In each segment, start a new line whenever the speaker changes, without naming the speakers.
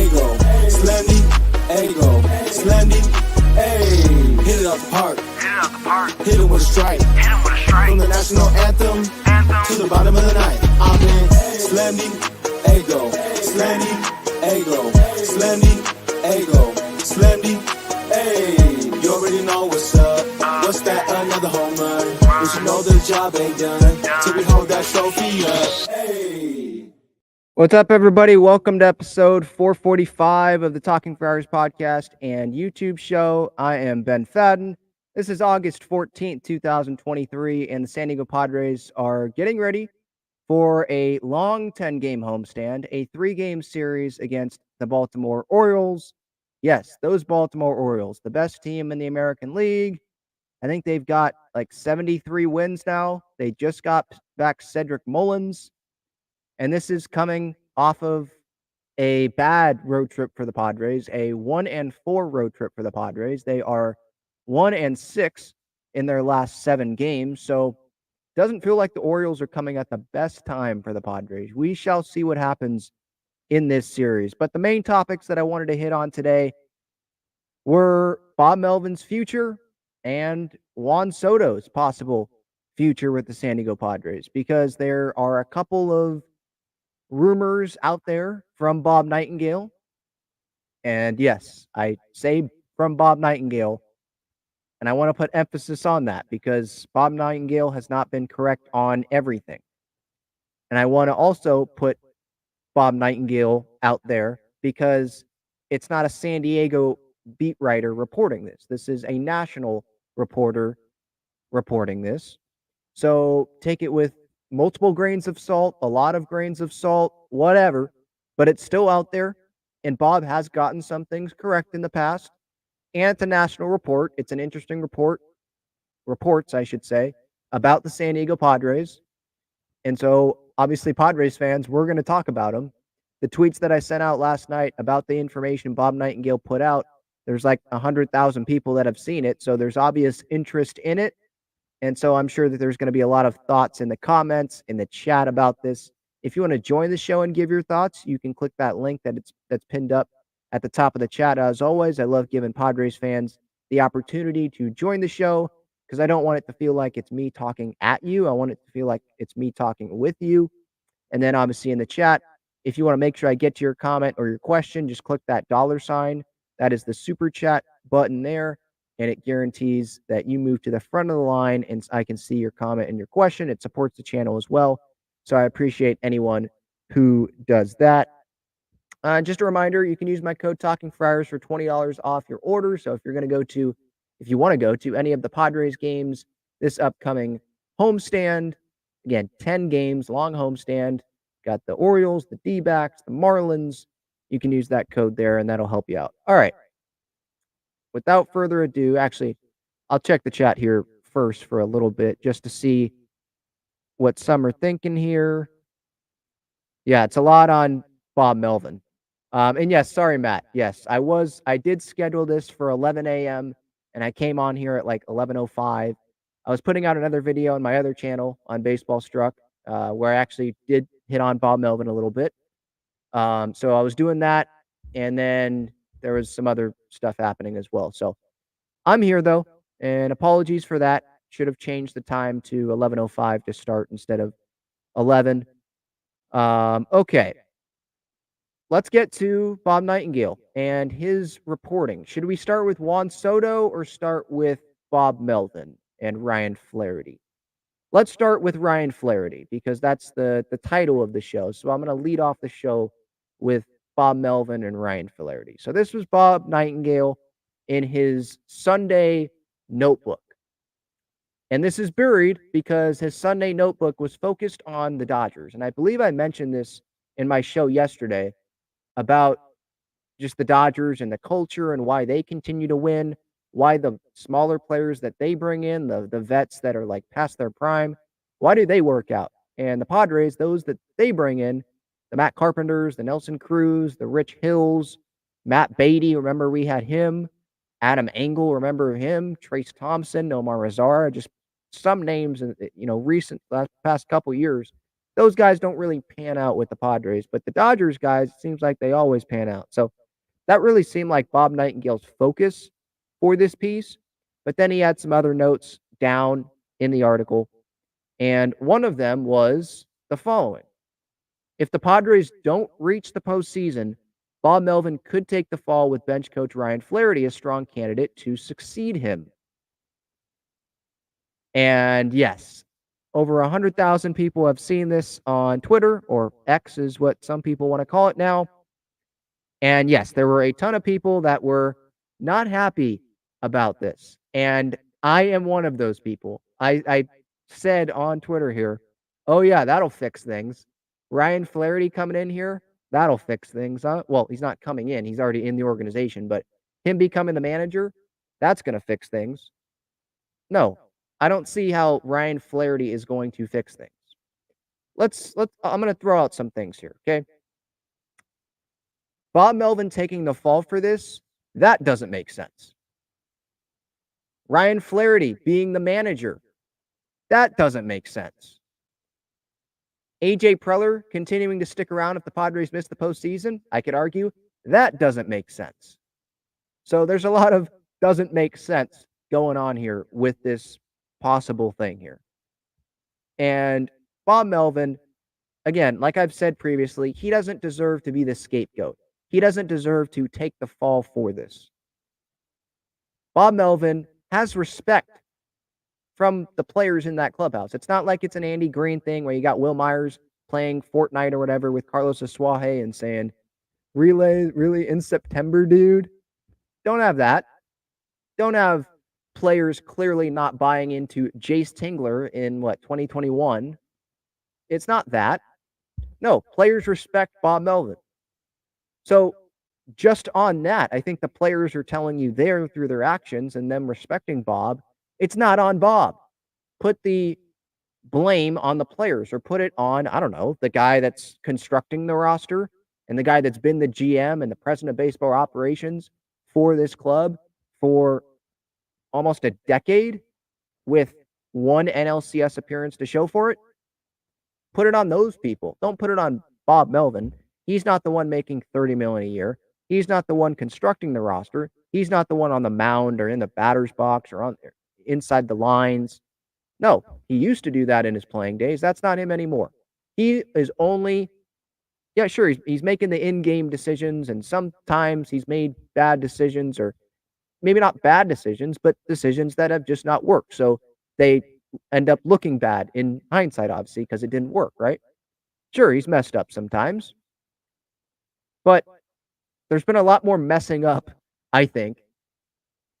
Ego, Slendy, Ego, Slendy, hey. Hit it out the park. Hit it with a strike. From the national anthem to the bottom of the night. I'm in Slendy, Ego, Slendy, Ego, Slendy, Ego, Slendy, hey. You already know what's up. What's that? Another home run. But you know the job ain't done till we hold that trophy up. Hey.
What's up, everybody? Welcome to episode 445 of the Talking Friars podcast and YouTube show. I am Ben Fadden. This is August 14th, 2023, and the San Diego Padres are getting ready for a long 10-game homestand, a 3-game series against the Baltimore Orioles. Yes, those Baltimore Orioles, the best team in the American League. I think they've got like 73 wins now. They just got back Cedric Mullins. And this is coming off of a bad road trip for the Padres, a 1-4 road trip for the Padres. They are 1-6 in their last 7 games. So it doesn't feel like the Orioles are coming at the best time for the Padres. We shall see what happens in this series. But the main topics that I wanted to hit on today were Bob Melvin's future and Juan Soto's possible future with the San Diego Padres, because there are a couple of rumors out there from Bob Nightengale. And yes, I say from Bob Nightengale, and I want to put emphasis on that because Bob Nightengale has not been correct on everything. And I want to also put Bob Nightengale out there because it's not a San Diego beat writer reporting this. This is a national reporter reporting this. So take it with multiple grains of salt, a lot of grains of salt, whatever, but it's still out there. And Bob has gotten some things correct in the past. And it's a national report. It's an interesting reports, I should say, about the San Diego Padres. And so, obviously, Padres fans, we're going to talk about them. The tweets that I sent out last night about the information Bob Nightengale put out, there's like 100,000 people that have seen it. So there's obvious interest in it. And so I'm sure that there's going to be a lot of thoughts in the comments, in the chat about this. If you want to join the show and give your thoughts, you can click that link that's pinned up at the top of the chat. As always, I love giving Padres fans the opportunity to join the show because I don't want it to feel like it's me talking at you. I want it to feel like it's me talking with you. And then obviously in the chat, if you want to make sure I get to your comment or your question, just click that $sign. That is the super chat button there. And it guarantees that you move to the front of the line and I can see your comment and your question. It supports the channel as well. So I appreciate anyone who does that. Just a reminder, you can use my code Talking Friars for $20 off your order. So if you want to go to any of the Padres games this upcoming homestand, again, 10 games, long homestand, got the Orioles, the D-backs, the Marlins. You can use that code there and that'll help you out. All right. Without further ado, actually, I'll check the chat here first for a little bit just to see what some are thinking here. Yeah, it's a lot on Bob Melvin. And yes, sorry, Matt. Yes, I did schedule this for 11 a.m. and I came on here at like 11:05. I was putting out another video on my other channel on Baseball Struck where I actually did hit on Bob Melvin a little bit. So I was doing that, and then there was some other stuff happening as well. So I'm here, though, and apologies for that. Should have changed the time to 11:05 to start instead of 11. Okay. Let's get to Bob Nightengale and his reporting. Should we start with Juan Soto or start with Bob Melvin and Ryan Flaherty? Let's start with Ryan Flaherty because that's the title of the show. So I'm going to lead off the show with Bob Melvin and Ryan Flaherty. So this was Bob Nightengale in his Sunday notebook. And this is buried because his Sunday notebook was focused on the Dodgers. And I believe I mentioned this in my show yesterday about just the Dodgers and the culture and why they continue to win, why the smaller players that they bring in, the vets that are like past their prime, why do they work out? And the Padres, those that they bring in, the Matt Carpenters, the Nelson Cruz, the Rich Hills, Matt Beatty, remember we had him, Adam Engel, remember him, Trace Thompson, Nomar Mazara, just some names in recent past couple years those guys don't really pan out with the Padres, but the Dodgers guys, it seems like they always pan out. So that really seemed like Bob Nightengale's focus for this piece. But then he had some other notes down in the article. And one of them was the following: if the Padres don't reach the postseason, Bob Melvin could take the fall with bench coach Ryan Flaherty, a strong candidate to succeed him. And yes, over 100,000 people have seen this on Twitter, or X is what some people want to call it now. And yes, there were a ton of people that were not happy about this. And I am one of those people. I said on Twitter here, oh, yeah, that'll fix things. Ryan Flaherty coming in here, that'll fix things. Huh? Well, he's not coming in. He's already in the organization. But him becoming the manager, that's going to fix things. No, I don't see how Ryan Flaherty is going to fix things. I'm going to throw out some things here, okay? Bob Melvin taking the fall for this, that doesn't make sense. Ryan Flaherty being the manager, that doesn't make sense. AJ Preller continuing to stick around if the Padres miss the postseason, I could argue, that doesn't make sense. So there's a lot of doesn't make sense going on here with this possible thing here. And Bob Melvin, again, like I've said previously, he doesn't deserve to be the scapegoat. He doesn't deserve to take the fall for this. Bob Melvin has respect from the players in that clubhouse. It's not like it's an Andy Green thing where you got Will Myers playing Fortnite or whatever with Carlos Asuaje and saying, really in September, dude? Don't have that. Don't have players clearly not buying into Jace Tingler in 2021. It's not that. No, players respect Bob Melvin. So just on that, I think the players are telling you there through their actions and them respecting Bob. It's not on Bob. Put the blame on the players, or put it on, I don't know, the guy that's constructing the roster and the guy that's been the GM and the president of baseball operations for this club for almost a decade with one NLCS appearance to show for it. Put it on those people. Don't put it on Bob Melvin. He's not the one making $30 million a year. He's not the one constructing the roster. He's not the one on the mound or in the batter's box or on inside the lines. No, he used to do that in his playing days. That's not him anymore. He is only, yeah, sure, he's making the in-game decisions, and sometimes he's made bad decisions, or maybe not bad decisions, but decisions that have just not worked. So they end up looking bad in hindsight, obviously, because it didn't work, right? Sure, he's messed up sometimes. But there's been a lot more messing up, I think,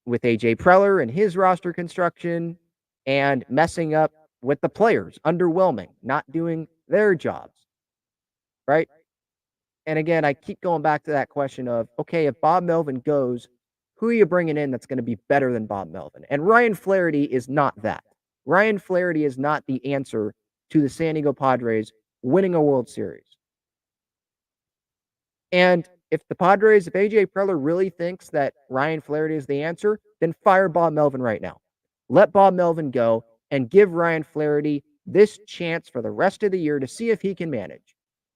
with AJ Preller and his roster construction, and messing up with the players, underwhelming, not doing their jobs, right? And again, I keep going back to that question of, okay, if Bob Melvin goes, who are you bringing in that's going to be better than Bob Melvin? And Ryan Flaherty is not that. Ryan Flaherty is not the answer to the San Diego Padres winning a World Series. And if AJ Preller really thinks that Ryan Flaherty is the answer, then fire Bob Melvin right now. Let Bob Melvin go and give Ryan Flaherty this chance for the rest of the year to see if he can manage.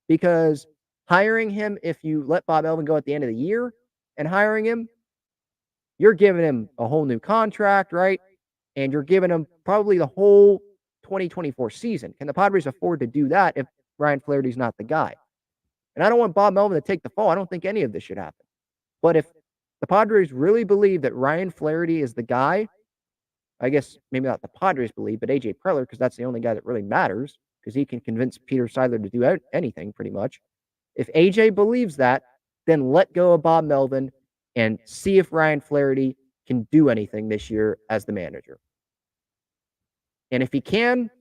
Because hiring him, if you let Bob Melvin go at the end of the year and hiring him, you're giving him a whole new contract, right? And you're giving him probably the whole 2024 season. Can the Padres afford to do that if Ryan Flaherty's not the guy? And I don't want Bob Melvin to take the fall. I don't think any of this should happen. But if the Padres really believe that Ryan Flaherty is the guy, I guess maybe not the Padres believe, but AJ Preller, because that's the only guy that really matters, because he can convince Peter Seidler to do anything pretty much. If AJ believes that, then let go of Bob Melvin and see if Ryan Flaherty can do anything this year as the manager. And if he can,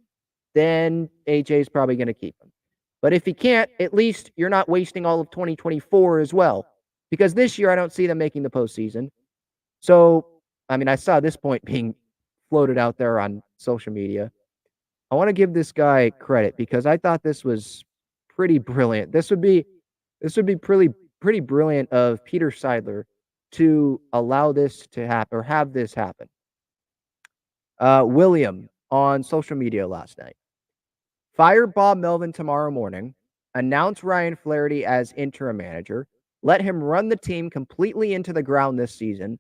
then AJ is probably going to keep him. But if he can't, at least you're not wasting all of 2024 as well. Because this year, I don't see them making the postseason. So, I mean, I saw this point being floated out there on social media. I want to give this guy credit because I thought this was pretty brilliant. This would be pretty brilliant of Peter Seidler to allow this to happen, or have this happen. William on social media last night. Fire Bob Melvin tomorrow morning, announce Ryan Flaherty as interim manager, let him run the team completely into the ground this season,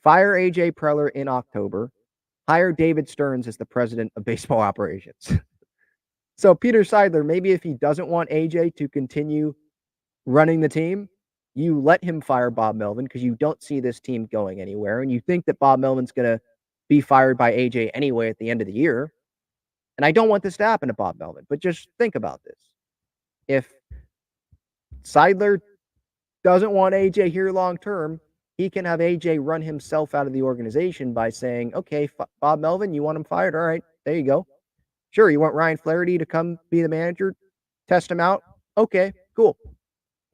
fire AJ Preller in October, hire David Stearns as the president of baseball operations. So Peter Seidler, maybe if he doesn't want AJ to continue running the team, you let him fire Bob Melvin because you don't see this team going anywhere, and you think that Bob Melvin's going to be fired by AJ anyway at the end of the year. And I don't want this to happen to Bob Melvin, but just think about this. If Seidler doesn't want AJ here long term, he can have AJ run himself out of the organization by saying, okay, Bob Melvin, you want him fired? All right, there you go. Sure, you want Ryan Flaherty to come be the manager, test him out? Okay, cool.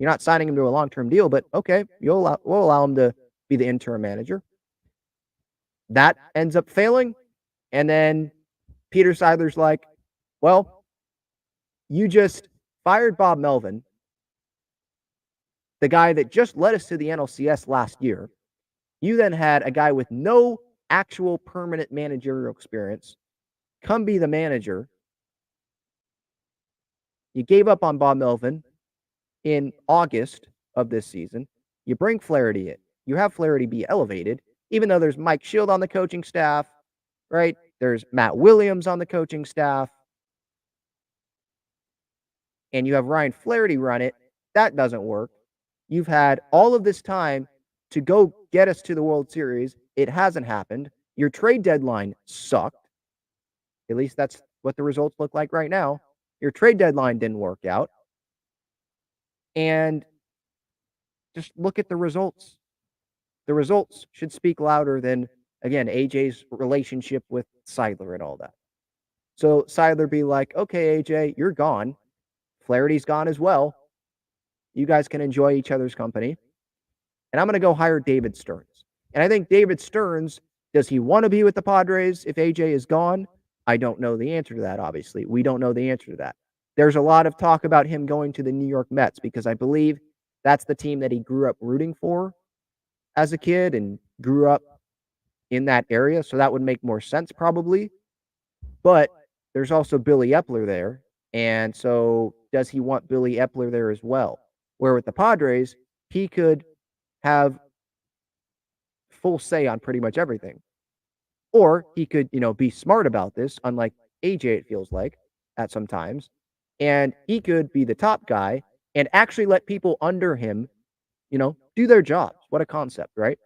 You're not signing him to a long-term deal, but okay, we'll allow him to be the interim manager. That ends up failing, and then Peter Seidler's like, well, you just fired Bob Melvin, the guy that just led us to the NLCS last year. You then had a guy with no actual permanent managerial experience come be the manager. You gave up on Bob Melvin in August of this season. You bring Flaherty in. You have Flaherty be elevated, even though there's Mike Shield on the coaching staff, right? There's Matt Williams on the coaching staff. And you have Ryan Flaherty run it. That doesn't work. You've had all of this time to go get us to the World Series. It hasn't happened. Your trade deadline sucked. At least that's what the results look like right now. Your trade deadline didn't work out. And just look at the results. The results should speak louder than, again, AJ's relationship with Seidler and all that. So Seidler be like, okay, AJ, you're gone. Flaherty's gone as well. You guys can enjoy each other's company. And I'm going to go hire David Stearns. And I think David Stearns, does he want to be with the Padres if AJ is gone? I don't know the answer to that, obviously. We don't know the answer to that. There's a lot of talk about him going to the New York Mets because I believe that's the team that he grew up rooting for as a kid and grew up in that area. So that would make more sense probably. But there's also Billy Epler there. And so does he want Billy Epler there as well? Where with the Padres, he could have full say on pretty much everything. Or he could, be smart about this, unlike AJ, it feels like, at some times. And he could be the top guy and actually let people under him, do their jobs. What a concept, right?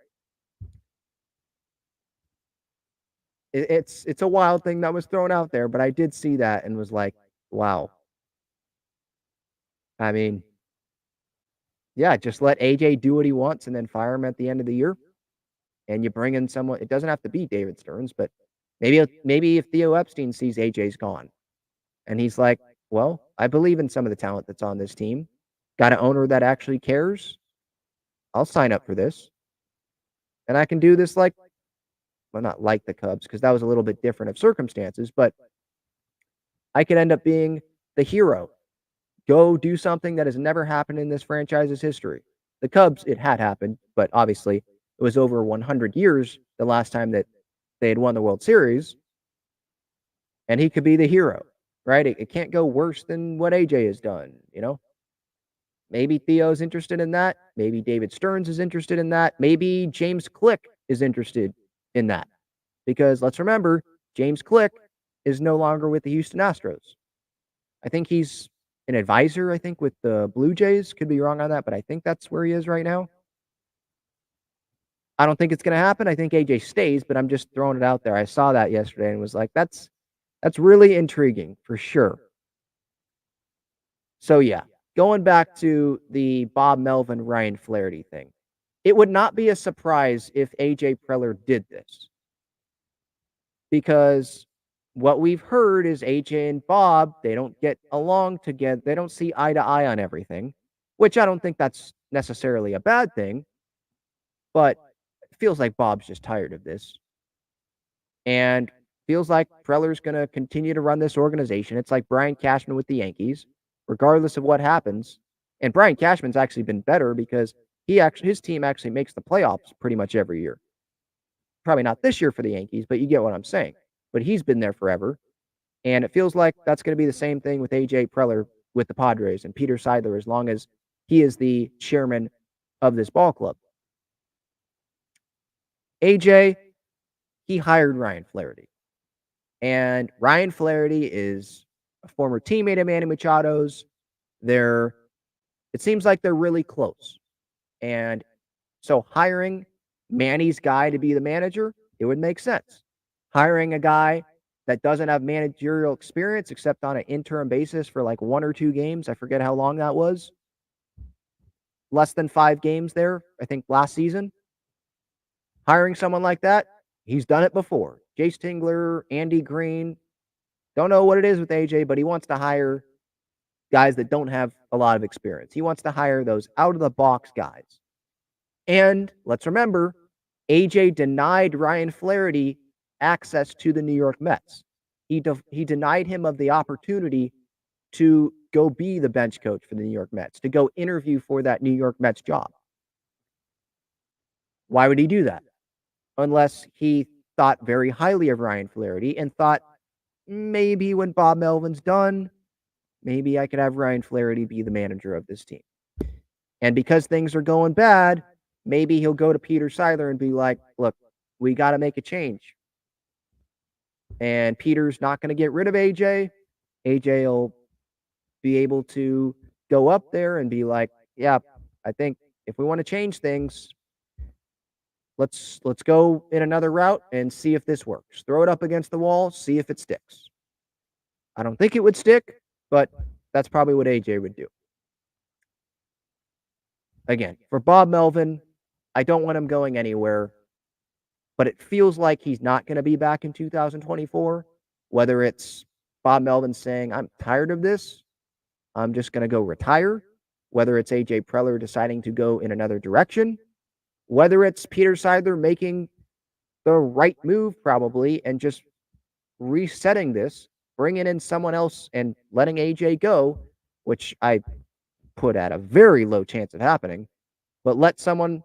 It's a wild thing that was thrown out there, but I did see that and was like, wow. I mean, yeah, just let AJ do what he wants and then fire him at the end of the year. And you bring in someone. It doesn't have to be David Stearns, but maybe if Theo Epstein sees AJ's gone and he's like, well, I believe in some of the talent that's on this team. Got an owner that actually cares. I'll sign up for this. And I can do this not like the Cubs, because that was a little bit different of circumstances, but I could end up being the hero. Go do something that has never happened in this franchise's history. The Cubs, it had happened, but obviously it was over 100 years the last time that they had won the World Series. And he could be the hero, right? It can't go worse than what AJ has done, Maybe Theo's interested in that. Maybe David Stearns is interested in that. Maybe James Click is interested in that. Because let's remember, James Click is no longer with the Houston Astros. I think he's an advisor, with the Blue Jays. Could be wrong on that, but I think that's where he is right now. I don't think it's going to happen. I think AJ stays, but I'm just throwing it out there. I saw that yesterday and was like, that's really intriguing for sure. So yeah, going back to the Bob Melvin, Ryan Flaherty thing, it would not be a surprise if AJ Preller did this. Because what we've heard is AJ and Bob, they don't get along together. They don't see eye to eye on everything, which I don't think that's necessarily a bad thing. But it feels like Bob's just tired of this. And feels like Preller's going to continue to run this organization. It's like Brian Cashman with the Yankees, regardless of what happens. And Brian Cashman's actually been better because his team actually makes the playoffs pretty much every year. Probably not this year for the Yankees, but you get what I'm saying. But he's been there forever. And it feels like that's going to be the same thing with AJ Preller with the Padres and Peter Seidler, as long as he is the chairman of this ball club. AJ, he hired Ryan Flaherty. And Ryan Flaherty is a former teammate of Manny Machado's. It seems like they're really close. And so hiring Manny's guy to be the manager, it would make sense. Hiring a guy that doesn't have managerial experience except on an interim basis for like 1 or 2 games, I forget how long that was. Less than 5 games there, I think last season. Hiring someone like that, he's done it before. Jace Tingler, Andy Green, don't know what it is with AJ, but he wants to hire guys that don't have a lot of experience. He wants to hire those out-of-the-box guys. And let's remember, AJ denied Ryan Flaherty access to the New York Mets. He denied him of the opportunity to go be the bench coach for the New York Mets, to go interview for that New York Mets job. Why would he do that? Unless he thought very highly of Ryan Flaherty and thought, maybe when Bob Melvin's done, maybe I could have Ryan Flaherty be the manager of this team. And because things are going bad, maybe he'll go to Peter Seidler and be like, look, we got to make a change. And Peter's not going to get rid of AJ. AJ will be able to go up there and be like, yeah, I think if we want to change things, let's go in another route and see if this works. Throw it up against the wall, see if it sticks. I don't think it would stick, but that's probably what AJ would do. Again, for Bob Melvin, I don't want him going anywhere, but it feels like he's not going to be back in 2024, whether it's Bob Melvin saying, I'm tired of this, I'm just going to go retire, whether it's AJ Preller deciding to go in another direction, whether it's Peter Seidler making the right move probably and just resetting this, bringing in someone else and letting AJ go, which I put at a very low chance of happening, but let someone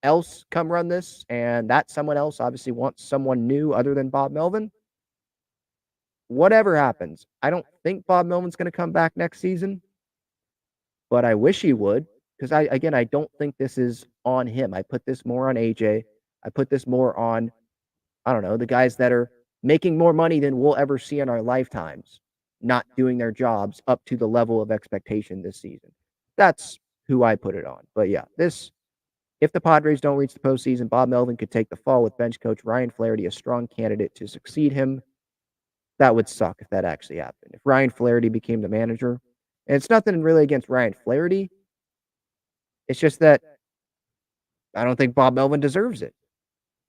else come run this, and that someone else obviously wants someone new other than Bob Melvin. Whatever happens, I don't think Bob Melvin's going to come back next season, but I wish he would, because I don't think this is on him. I put this more on AJ. I put this more on, I don't know, the guys that are making more money than we'll ever see in our lifetimes, not doing their jobs up to the level of expectation this season. That's who I put it on. But yeah, if the Padres don't reach the postseason, Bob Melvin could take the fall with bench coach Ryan Flaherty, a strong candidate to succeed him. That would suck if that actually happened. If Ryan Flaherty became the manager, and it's nothing really against Ryan Flaherty, it's just that I don't think Bob Melvin deserves it.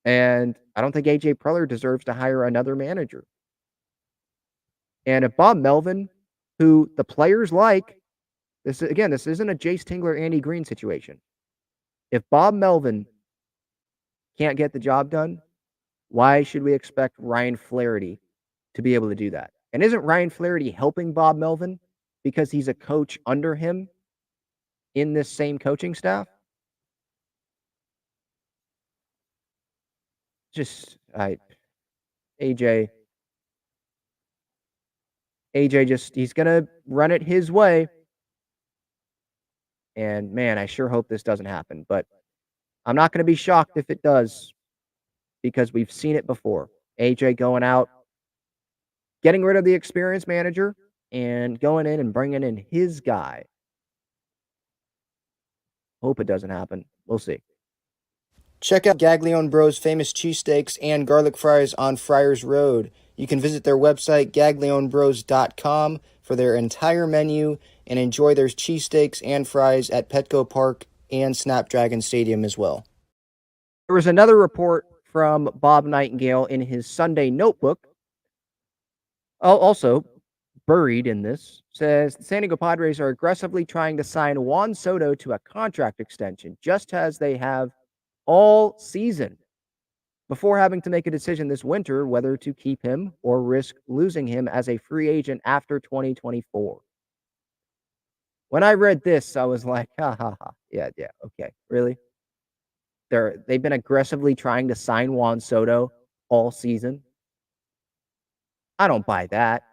And I don't think AJ Preller deserves to hire another manager. And if Bob Melvin, who the players like, this isn't a Jace Tingler, Andy Green situation. If Bob Melvin can't get the job done, why should we expect Ryan Flaherty to be able to do that? And isn't Ryan Flaherty helping Bob Melvin because he's a coach under him in this same coaching staff? AJ he's going to run it his way. And man, I sure hope this doesn't happen, but I'm not going to be shocked if it does, because we've seen it before. AJ going out, getting rid of the experienced manager and going in and bringing in his guy. Hope it doesn't happen. We'll see. Check out Gaglione Bros' famous cheesesteaks and garlic fries on Friars Road. You can visit their website, gaglionebros.com, for their entire menu and enjoy their cheesesteaks and fries at Petco Park and Snapdragon Stadium as well. There was another report from Bob Nightengale in his Sunday notebook. Also, buried in this, says the San Diego Padres are aggressively trying to sign Juan Soto to a contract extension, just as they have all season, before having to make a decision this winter whether to keep him or risk losing him as a free agent after 2024. When I read this, I was like, ha ha ha. Yeah, okay. Really? They've been aggressively trying to sign Juan Soto all season. I don't buy that.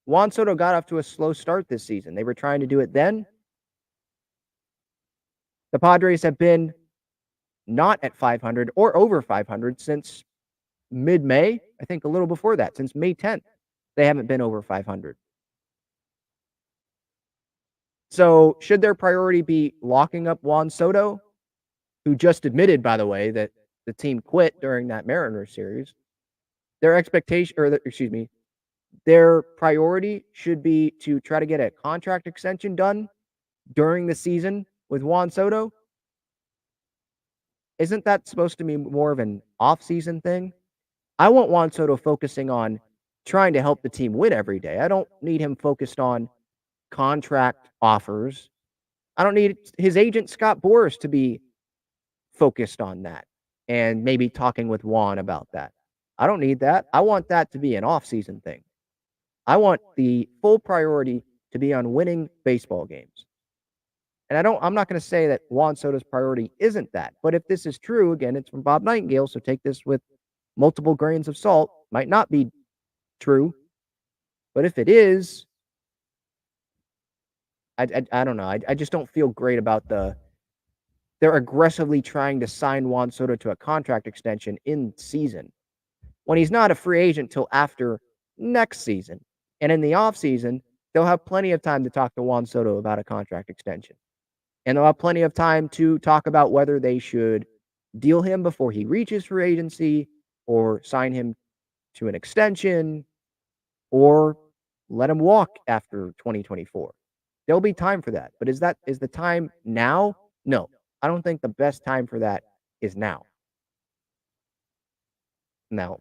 Juan Soto got off to a slow start this season. They were trying to do it then. The Padres have been not at 500 or over 500 since mid-May. I think a little before that, since May 10th. They haven't been over 500. So should their priority be locking up Juan Soto, who just admitted, by the way, that the team quit during that Mariners series? Their expectation, their priority should be to try to get a contract extension done during the season with Juan Soto. Isn't that supposed to be more of an off-season thing? I want Juan Soto focusing on trying to help the team win every day. I don't need him focused on contract offers. I don't need his agent, Scott Boras, to be focused on that and maybe talking with Juan about that. I don't need that. I want that to be an off-season thing. I want the full priority to be on winning baseball games. And I'm not going to say that Juan Soto's priority isn't that. But if this is true, again, it's from Bob Nightengale, so take this with multiple grains of salt. Might not be true. But if it is, I don't know. I just don't feel great about they're aggressively trying to sign Juan Soto to a contract extension in season when he's not a free agent till after next season. And in the offseason, they'll have plenty of time to talk to Juan Soto about a contract extension. And they'll have plenty of time to talk about whether they should deal him before he reaches free agency or sign him to an extension or let him walk after 2024. There'll be time for that. But is the time now? No. I don't think the best time for that is now. Now,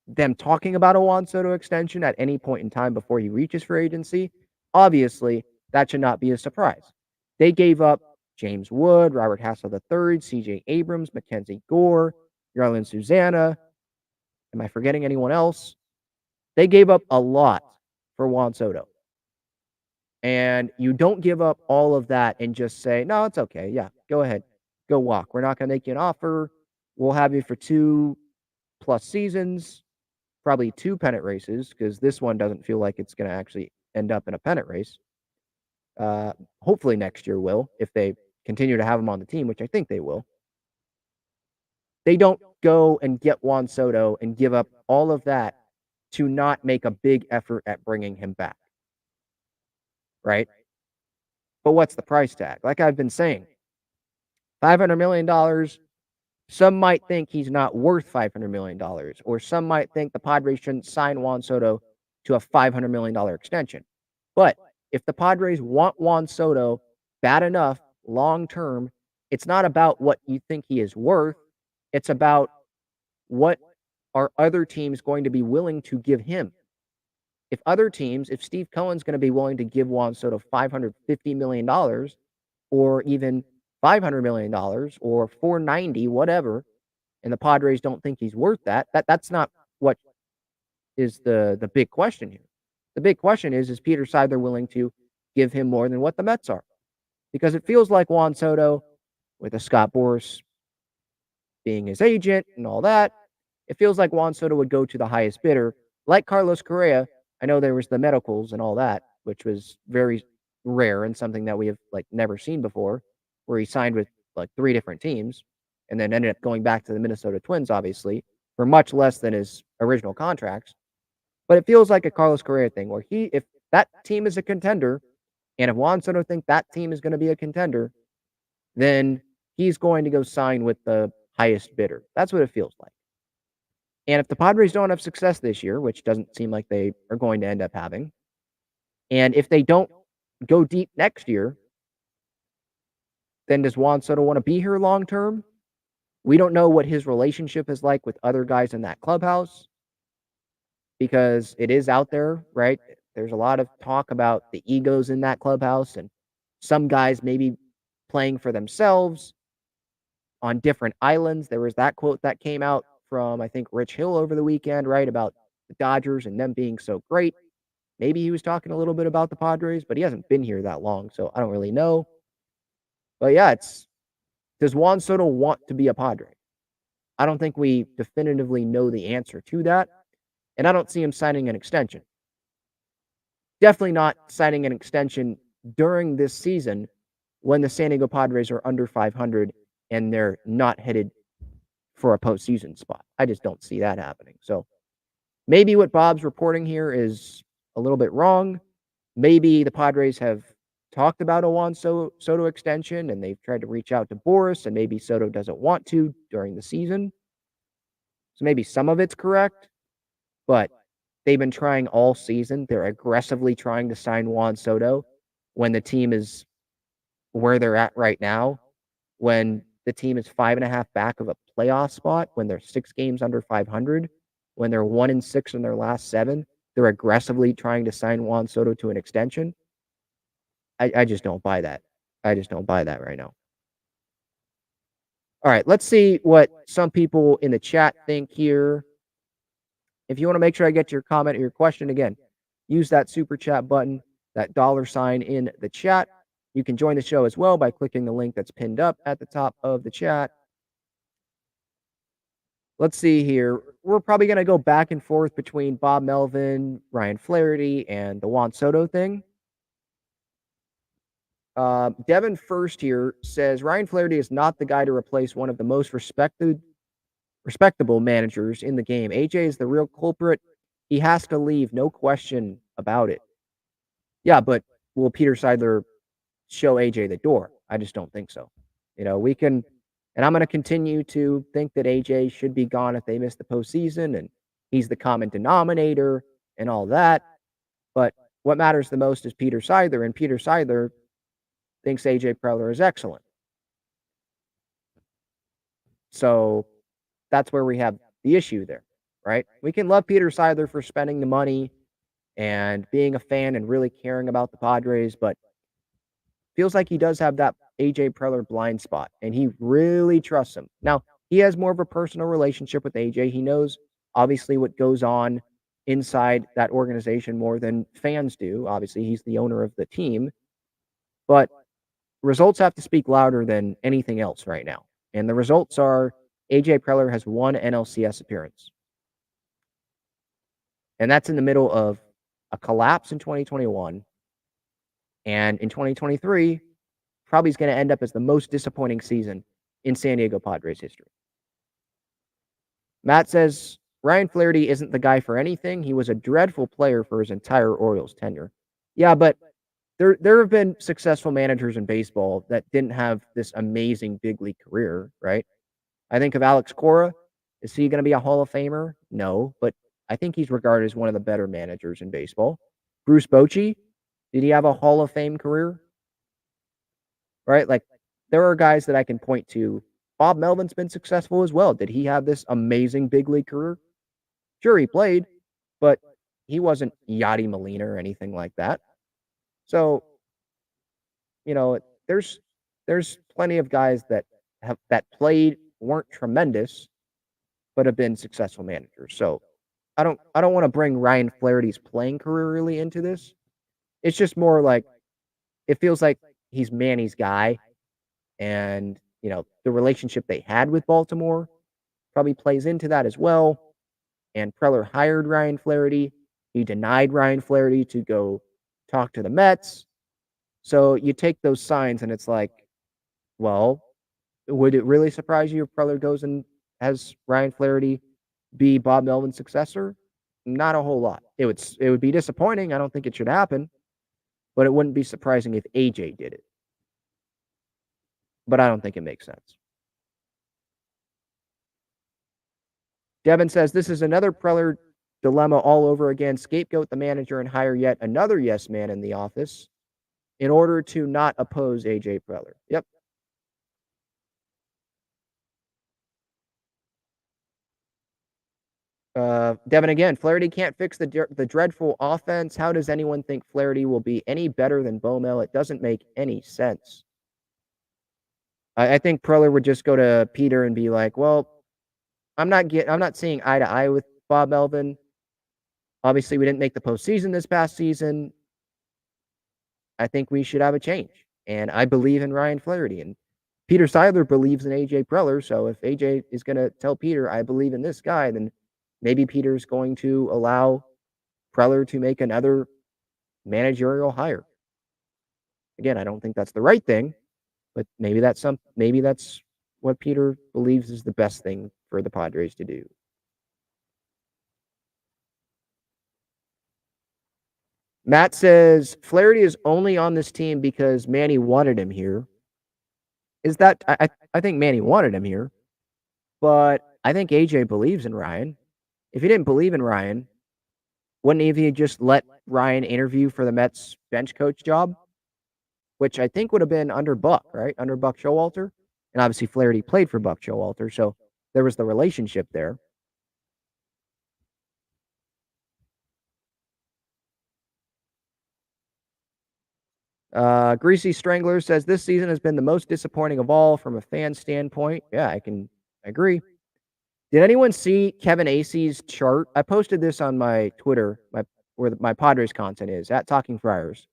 them talking about a Juan Soto extension at any point in time before he reaches free agency, obviously, that should not be a surprise. They gave up James Wood, Robert Hassel III, C.J. Abrams, Mackenzie Gore, Yarlin Susana. Am I forgetting anyone else? They gave up a lot for Juan Soto. And you don't give up all of that and just say, no, it's okay. Yeah, go ahead. Go walk. We're not going to make you an offer. We'll have you for 2+ seasons, probably 2 pennant races, because this one doesn't feel like it's going to actually end up in a pennant race. Hopefully next year will, if they continue to have him on the team, which I think they will. They don't go and get Juan Soto and give up all of that to not make a big effort at bringing him back. Right? But what's the price tag? Like I've been saying, $500 million. Some might think he's not worth $500 million, or some might think the Padres shouldn't sign Juan Soto to a $500 million extension. But if the Padres want Juan Soto bad enough long term, it's not about what you think he is worth. It's about what are other teams going to be willing to give him. If Steve Cohen's going to be willing to give Juan Soto $550 million or even $500 million or $490, whatever, and the Padres don't think he's worth that's not what is the big question here. The big question is Peter Seidler willing to give him more than what the Mets are? Because it feels like Juan Soto, with a Scott Boras being his agent and all that, it feels like Juan Soto would go to the highest bidder, like Carlos Correa. I know there was the medicals and all that, which was very rare and something that we have never seen before, where he signed with 3 different teams and then ended up going back to the Minnesota Twins, obviously, for much less than his original contracts. But it feels like a Carlos Correa thing where if that team is a contender, and if Juan Soto thinks that team is going to be a contender, then he's going to go sign with the highest bidder. That's what it feels like. And if the Padres don't have success this year, which doesn't seem like they are going to end up having, and if they don't go deep next year, then does Juan Soto want to be here long term? We don't know what his relationship is like with other guys in that clubhouse, because it is out there, right? There's a lot of talk about the egos in that clubhouse and some guys maybe playing for themselves on different islands. There was that quote that came out from, I think, Rich Hill over the weekend, right, about the Dodgers and them being so great. Maybe he was talking a little bit about the Padres, but he hasn't been here that long, so I don't really know. But yeah, does Juan Soto want to be a Padre? I don't think we definitively know the answer to that, and I don't see him signing an extension. definitely not signing an extension during this season when the San Diego Padres are under 500 and they're not headed for a postseason spot. I just don't see that happening. So maybe what Bob's reporting here is a little bit wrong. Maybe the Padres have talked about a Juan Soto extension and they've tried to reach out to Boris, and maybe Soto doesn't want to during the season. So maybe some of it's correct, but they've been trying all season. They're aggressively trying to sign Juan Soto when the team is where they're at right now, when the team is 5.5 back of a playoff spot, when they're 6 games under 500, when they're 1-6 in their last 7. They're aggressively trying to sign Juan Soto to an extension. I just don't buy that. I just don't buy that right now. All right, let's see what some people in the chat think here. If you want to make sure I get your comment or your question, again, use that super chat button, that $ in the chat. You can join the show as well by clicking the link that's pinned up at the top of the chat. Let's see here. We're probably going to go back and forth between Bob Melvin, Ryan Flaherty, and the Juan Soto thing. Devin First here says Ryan Flaherty is not the guy to replace one of the most respectable managers in the game. AJ is the real culprit. He has to leave, no question about it. Yeah, but will Peter Seidler show AJ the door? I just don't think so. We can, and I'm going to continue to think that AJ should be gone if they miss the postseason, and he's the common denominator and all that. But what matters the most is Peter Seidler, and Peter Seidler thinks AJ Preller is excellent. So that's where we have the issue there, right? We can love Peter Seidler for spending the money and being a fan and really caring about the Padres, but feels like he does have that AJ Preller blind spot, and he really trusts him. Now, he has more of a personal relationship with AJ. He knows, obviously, what goes on inside that organization more than fans do. Obviously, he's the owner of the team. But results have to speak louder than anything else right now. And the results are AJ Preller has 1 NLCS appearance. And that's in the middle of a collapse in 2021. And in 2023, probably is going to end up as the most disappointing season in San Diego Padres history. Matt says, Ryan Flaherty isn't the guy for anything. He was a dreadful player for his entire Orioles tenure. Yeah, but there have been successful managers in baseball that didn't have this amazing big league career, right? I think of Alex Cora. Is he going to be a Hall of Famer? No, but I think he's regarded as one of the better managers in baseball. Bruce Bochy, did he have a Hall of Fame career? Right? Like, there are guys that I can point to. Bob Melvin's been successful as well. Did he have this amazing big league career? Sure, he played, but he wasn't Yadi Molina or anything like that. So, there's plenty of guys that played, weren't tremendous, but have been successful managers. So I don't want to bring Ryan Flaherty's playing career really into this. It's just more like it feels like he's Manny's guy, and the relationship they had with Baltimore probably plays into that as well. And Preller hired Ryan Flaherty. He denied Ryan Flaherty to go talk to the Mets. So you take those signs and it's like, well, would it really surprise you if Preller goes and has Ryan Flaherty be Bob Melvin's successor? Not a whole lot. It would be disappointing. I don't think it should happen, but it wouldn't be surprising if AJ did it. But I don't think it makes sense. Devin says, this is another Preller dilemma all over again. Scapegoat the manager and hire yet another yes man in the office in order to not oppose AJ Preller. Yep. Devin again, Flaherty can't fix the dreadful offense. How does anyone think Flaherty will be any better than Bomel? It doesn't make any sense. I think Preller would just go to Peter and be like, well, I'm not seeing eye to eye with Bob Melvin. Obviously, we didn't make the postseason this past season. I think we should have a change. And I believe in Ryan Flaherty. And Peter Seidler believes in AJ Preller. So if AJ is going to tell Peter, I believe in this guy, then maybe Peter's going to allow Preller to make another managerial hire. Again, I don't think that's the right thing, but maybe that's what Peter believes is the best thing for the Padres to do. Matt says Flaherty is only on this team because Manny wanted him here. Is that I think Manny wanted him here, but I think AJ believes in Ryan. If he didn't believe in Ryan, wouldn't he have just let Ryan interview for the Mets bench coach job? Which I think would have been under Buck, right? Under Buck Showalter. And obviously Flaherty played for Buck Showalter, so there was the relationship there. Greasy Strangler says this season has been the most disappointing of all from a fan standpoint. Yeah, I can agree. Did anyone see Kevin Acey's chart? I posted this on my Twitter, where my Padres content is at Talking Friars.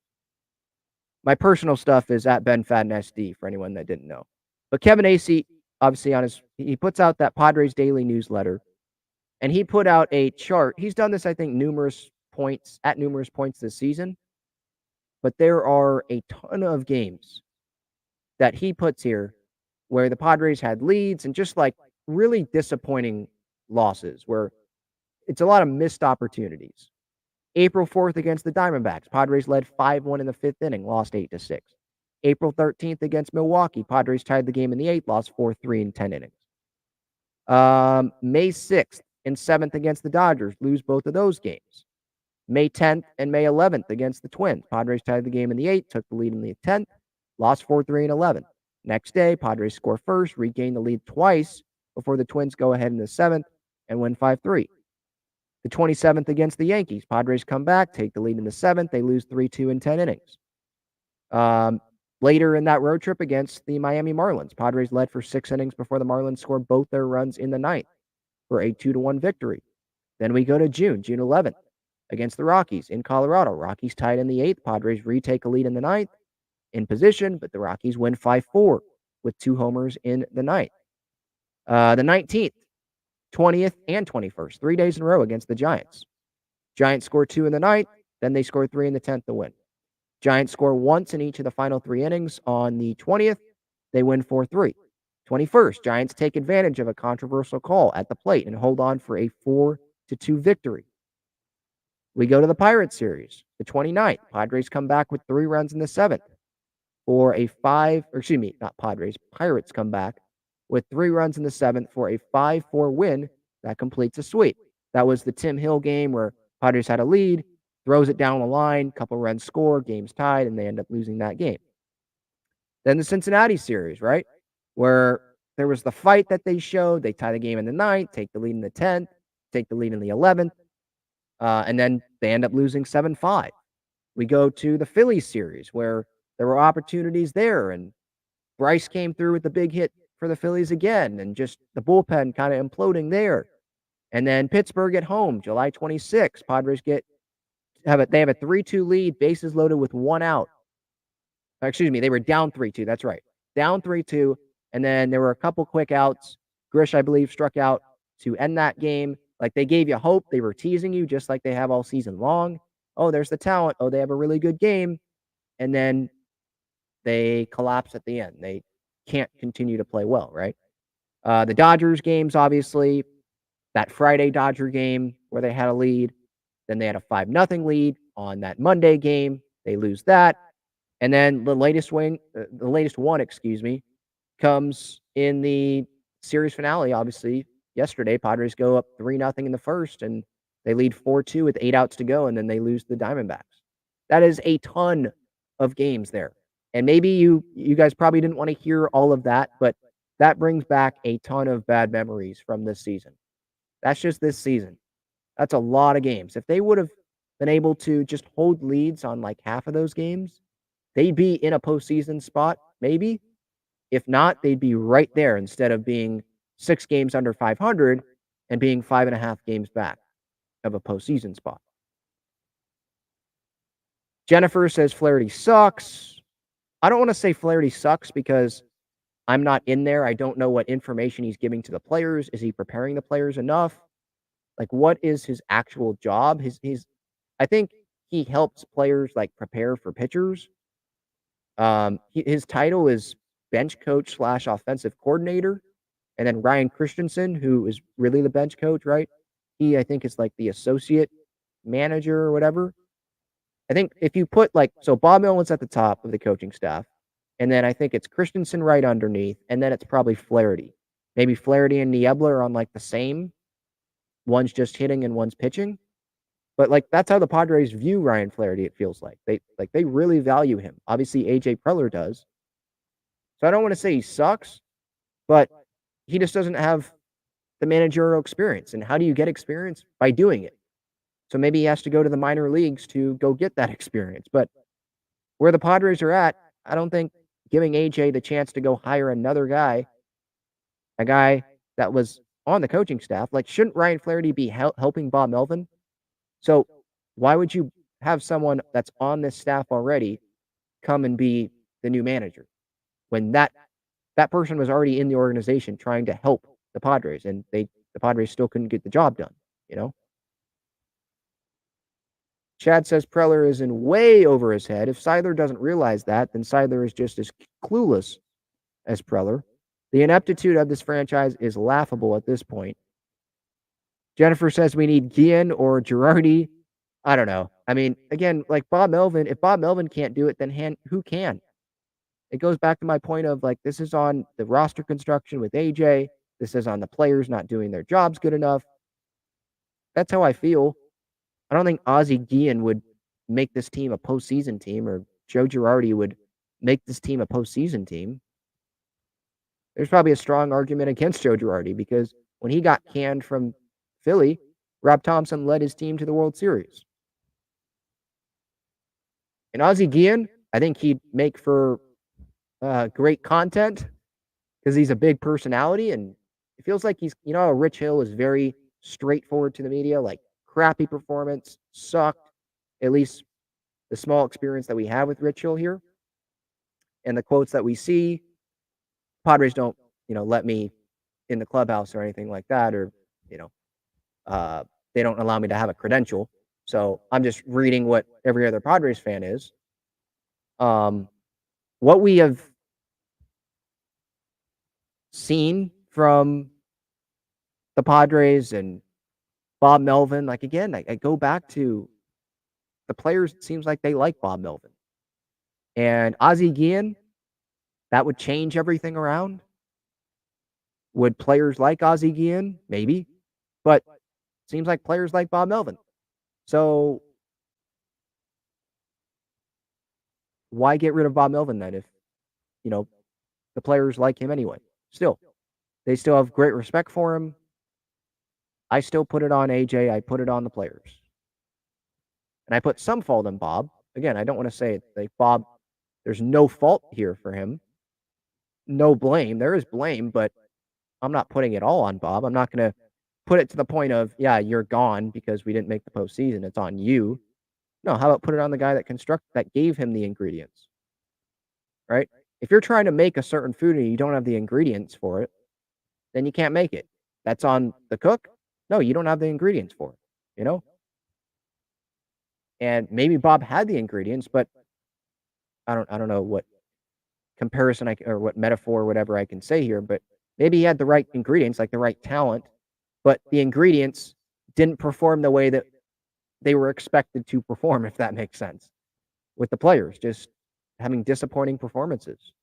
My personal stuff is at BenFaddenSD for anyone that didn't know. But Kevin Acey, obviously, he puts out that Padres Daily newsletter, and he put out a chart. He's done this, I think, numerous points this season. But there are a ton of games that he puts here where the Padres had leads and just like really disappointing losses where it's a lot of missed opportunities. April 4th against the Diamondbacks, Padres led 5-1 in the 5th inning, lost 8-6. April 13th against Milwaukee, Padres tied the game in the 8th, lost 4-3 in 10 innings. May 6th and 7th against the Dodgers, lose both of those games. May 10th and May 11th against the Twins, Padres tied the game in the 8th, took the lead in the 10th, lost 4-3 in 11. Next day, Padres score first, regain the lead twice before the Twins go ahead in the 7th and win 5-3. The 27th against the Yankees, Padres come back, take the lead in the 7th. They lose 3-2 in 10 innings. Later in that road trip against the Miami Marlins, Padres led for 6 innings before the Marlins scored both their runs in the 9th for a 2-1 victory. Then we go to June 11th against the Rockies in Colorado. Rockies tied in the 8th. Padres retake a lead in the 9th in position, but the Rockies win 5-4 with 2 homers in the 9th. The 19th, 20th, and 21st, 3 days in a row against the Giants. Giants score 2 in the 9th, then they score 3 in the 10th to win. Giants score once in each of the final 3 innings on the 20th. They win 4-3. 21st, Giants take advantage of a controversial call at the plate and hold on for a 4-2 victory. We go to the Pirates series, the 29th. Padres come back with 3 runs in the 7th for a Pirates come back with 3 runs in the 7th for a 5-4 win that completes a sweep. That was the Tim Hill game where Padres had a lead, throws it down the line, couple runs score, game's tied, and they end up losing that game. Then the Cincinnati series, right, where there was the fight that they showed. They tie the game in the 9th, take the lead in the 10th, take the lead in the 11th, and then they end up losing 7-5. We go to the Phillies series where there were opportunities there, and Bryce came through with the big hit for the Phillies again, and just the bullpen kind of imploding there. And then Pittsburgh at home, July 26th, Padres they have a 3-2 lead, bases loaded with 1 out. They were down 3-2. That's right. Down 3-2. And then there were a couple quick outs. Grish, I believe, struck out to end that game. Like, they gave you hope. They were teasing you just like they have all season long. Oh, there's the talent. Oh, they have a really good game. And then they collapse at the end. They can't continue to play well, right? The Dodgers games, obviously, that Friday Dodger game where they had a lead. Then they had a 5-0 lead on that Monday game. They lose that. And then the latest one, comes in the series finale, obviously. Yesterday, Padres go up 3-0 in the first, and they lead 4-2 with 8 outs to go, and then they lose to the Diamondbacks. That is a ton of games there. And maybe you guys probably didn't want to hear all of that, but that brings back a ton of bad memories from this season. That's just this season. That's a lot of games. If they would have been able to just hold leads on like half of those games, they'd be in a postseason spot, maybe. If not, they'd be right there instead of being 6 games under 500 and being 5.5 games back of a postseason spot. Jennifer says Flaherty sucks. I don't want to say Flaherty sucks because I'm not in there. I don't know what information he's giving to the players. Is he preparing the players enough? Like, what is his actual job? I think he helps players like prepare for pitchers. His title is bench coach / offensive coordinator. And then Ryan Christensen, who is really the bench coach, right? He, I think, is like the associate manager or whatever. I think if you put so Bob Melvin's at the top of the coaching staff, and then I think it's Christensen right underneath, and then it's probably Flaherty. Maybe Flaherty and Niebla are on like the same. One's just hitting and one's pitching. But that's how the Padres view Ryan Flaherty, it feels like. They really value him. Obviously, AJ Preller does. So I don't want to say he sucks, but he just doesn't have the managerial experience. And how do you get experience? By doing it. So maybe he has to go to the minor leagues to go get that experience. But where the Padres are at, I don't think giving AJ the chance to go hire another guy, a guy that was on the coaching staff, shouldn't Ryan Flaherty be helping Bob Melvin? So why would you have someone that's on this staff already come and be the new manager when that person was already in the organization trying to help the Padres, and the Padres still couldn't get the job done, Chad says Preller is in way over his head. If Seidler doesn't realize that, then Seidler is just as clueless as Preller. The ineptitude of this franchise is laughable at this point. Jennifer says we need Guillen or Girardi. I don't know. I mean, again, Bob Melvin, if Bob Melvin can't do it, then who can? It goes back to my point of this is on the roster construction with AJ. This is on the players not doing their jobs good enough. That's how I feel. I don't think Ozzie Guillen would make this team a postseason team, or Joe Girardi would make this team a postseason team. There's probably a strong argument against Joe Girardi because when he got canned from Philly, Rob Thompson led his team to the World Series. And Ozzie Guillen, I think he'd make for great content because he's a big personality, and it feels like he's, Rich Hill is very straightforward to the media, crappy performance, sucked, at least the small experience that we have with Rich Hill here. And the quotes that we see, Padres don't, let me in the clubhouse or anything like that, or, they don't allow me to have a credential. So I'm just reading what every other Padres fan is. What we have seen from the Padres and Bob Melvin, again, I go back to the players. It seems like they like Bob Melvin. And Ozzie Guillen, that would change everything around. Would players like Ozzie Guillen? Maybe. But it seems like players like Bob Melvin. So why get rid of Bob Melvin then if, the players like him anyway? Still, they still have great respect for him. I still put it on AJ. I put it on the players. And I put some fault on Bob. Again, I don't want to say Bob, there's no fault here for him. No blame. There is blame, but I'm not putting it all on Bob. I'm not going to put it to the point of, yeah, you're gone because we didn't make the postseason. It's on you. No, how about put it on the guy that gave him the ingredients, right? If you're trying to make a certain food and you don't have the ingredients for it, then you can't make it. That's on the cook. No, you don't have the ingredients for it, And maybe Bob had the ingredients, but I don't know what comparison or what metaphor or whatever I can say here, but maybe he had the right ingredients, the right talent, but the ingredients didn't perform the way that they were expected to perform, if that makes sense, with the players just having disappointing performances.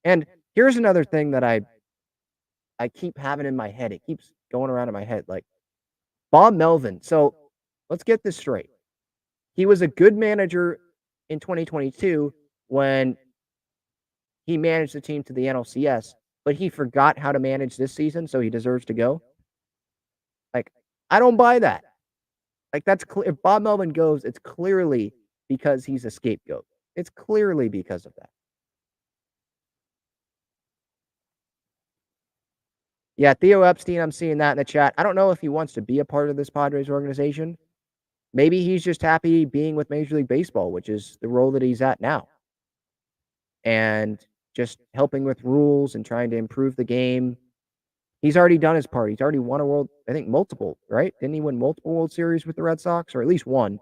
And here's another thing that I keep having in my head. It keeps going around in my head. Bob Melvin. So let's get this straight. He was a good manager in 2022 when he managed the team to the NLCS, but he forgot how to manage this season, so he deserves to go. I don't buy that. That's clear. If Bob Melvin goes, it's clearly because he's a scapegoat. It's clearly because of that. Yeah, Theo Epstein, I'm seeing that in the chat. I don't know if he wants to be a part of this Padres organization. Maybe he's just happy being with Major League Baseball, which is the role that he's at now. And just helping with rules and trying to improve the game. He's already done his part. He's already won multiple, right? Didn't he win multiple World Series with the Red Sox? Or at least one.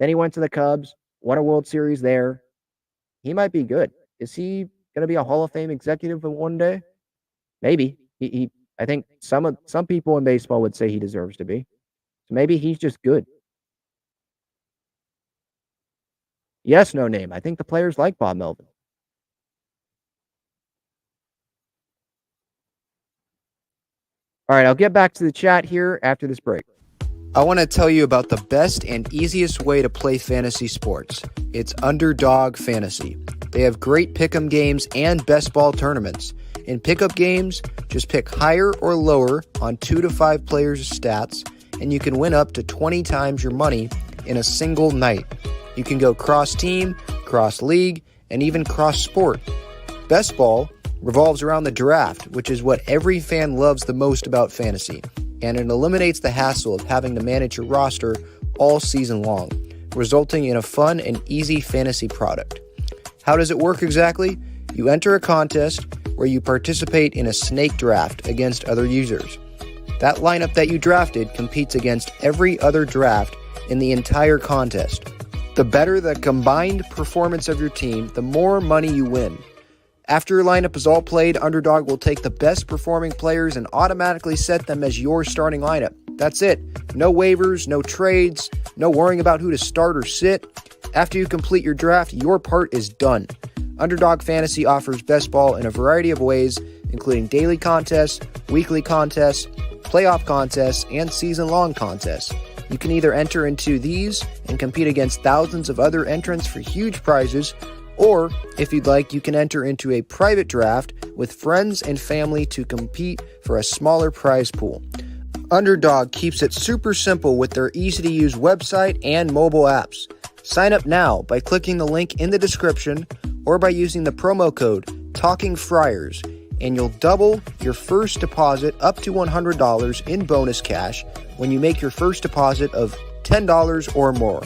Then he went to the Cubs, won a World Series there. He might be good. Is he going to be a Hall of Fame executive in one day? Maybe. I think some people in baseball would say he deserves to be. So maybe he's just good. Yes, no name. I think the players like Bob Melvin. All right, I'll get back to the chat here after this break. I want to tell you about the best and easiest way to play fantasy sports. It's Underdog Fantasy. They have great pick'em games and best ball tournaments. In pickup games, just pick higher or lower on 2 to 5 players' stats, and you can win up to 20 times your money in a single night. You can go cross-team, cross-league, and even cross-sport. Best ball revolves around the draft, which is what every fan loves the most about fantasy, and it eliminates the hassle of having to manage your roster all season long, resulting in a fun and easy fantasy product. How does it work exactly? You enter a contest where you participate in a snake draft against other users. That lineup that you drafted competes against every other draft in the entire contest. The better the combined performance of your team, the more money you win. After your lineup is all played, Underdog will take the best performing players and automatically set them as your starting lineup. That's it. No waivers, no trades, no worrying about who to start or sit. After you complete your draft, your part is done. Underdog Fantasy offers best ball in a variety of ways, including daily contests, weekly contests, playoff contests, and season-long contests. You can either enter into these and compete against thousands of other entrants for huge prizes, or, if you'd like, you can enter into a private draft with friends and family to compete for a smaller prize pool. Underdog keeps it super simple with their easy-to-use website and mobile apps. Sign up now by clicking the link in the description or by using the promo code TALKINGFRIARS, and you'll double your first deposit up to $100 in bonus cash when you make your first deposit of $10 or more.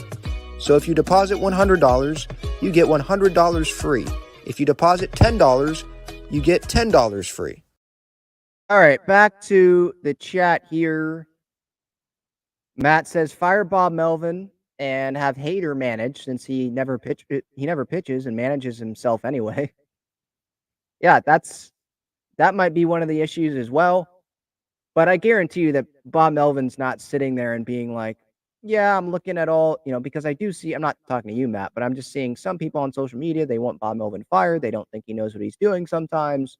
So if you deposit $100, you get $100 free. If you deposit $10, you get $10 free. All right, back to the chat here. Matt says, fire Bob Melvin and have Hader manage since he never pitches and manages himself anyway. Yeah, that might be one of the issues as well. But I guarantee you that Bob Melvin's not sitting there and being like, yeah, I'm looking at all, because I do see, I'm not talking to you, Matt, but I'm just seeing some people on social media, they want Bob Melvin fired. They don't think he knows what he's doing sometimes.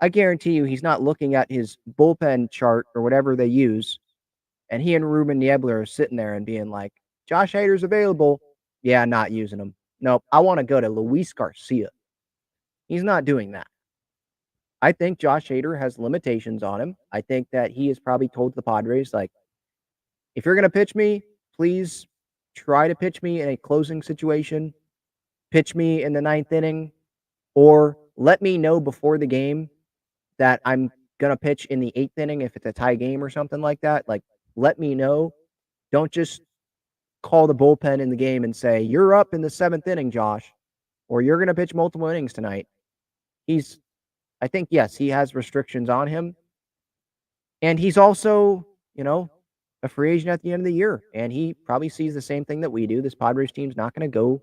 I guarantee you he's not looking at his bullpen chart or whatever they use, and he and Ruben Niebler are sitting there and being like, Josh Hader's available. Yeah, not using him. Nope, I want to go to Luis Garcia. He's not doing that. I think Josh Hader has limitations on him. I think that he has probably told the Padres, like, if you're going to pitch me, please try to pitch me in a closing situation, pitch me in the 9th inning, or let me know before the game that I'm going to pitch in the 8th inning if it's a tie game or something like that. Like, let me know. Don't just call the bullpen in the game and say, you're up in the 7th inning, Josh, or you're going to pitch multiple innings tonight. I think, yes, he has restrictions on him. And he's also, a free agent at the end of the year. And he probably sees the same thing that we do. This Padres team's not going to go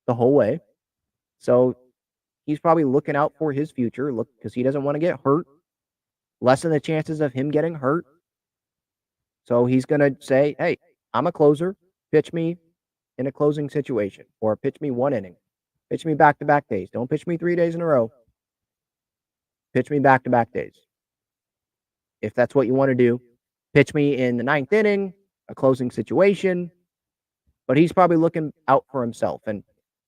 the whole way. So he's probably looking out for his future, because he doesn't want to get hurt, lessen the chances of him getting hurt. So he's going to say, hey, I'm a closer. Pitch me in a closing situation, or pitch me 1 inning. Pitch me back-to-back days. Don't pitch me 3 days in a row. Pitch me back-to-back days. If that's what you want to do. Pitch me in the 9th inning, a closing situation. But he's probably looking out for himself. And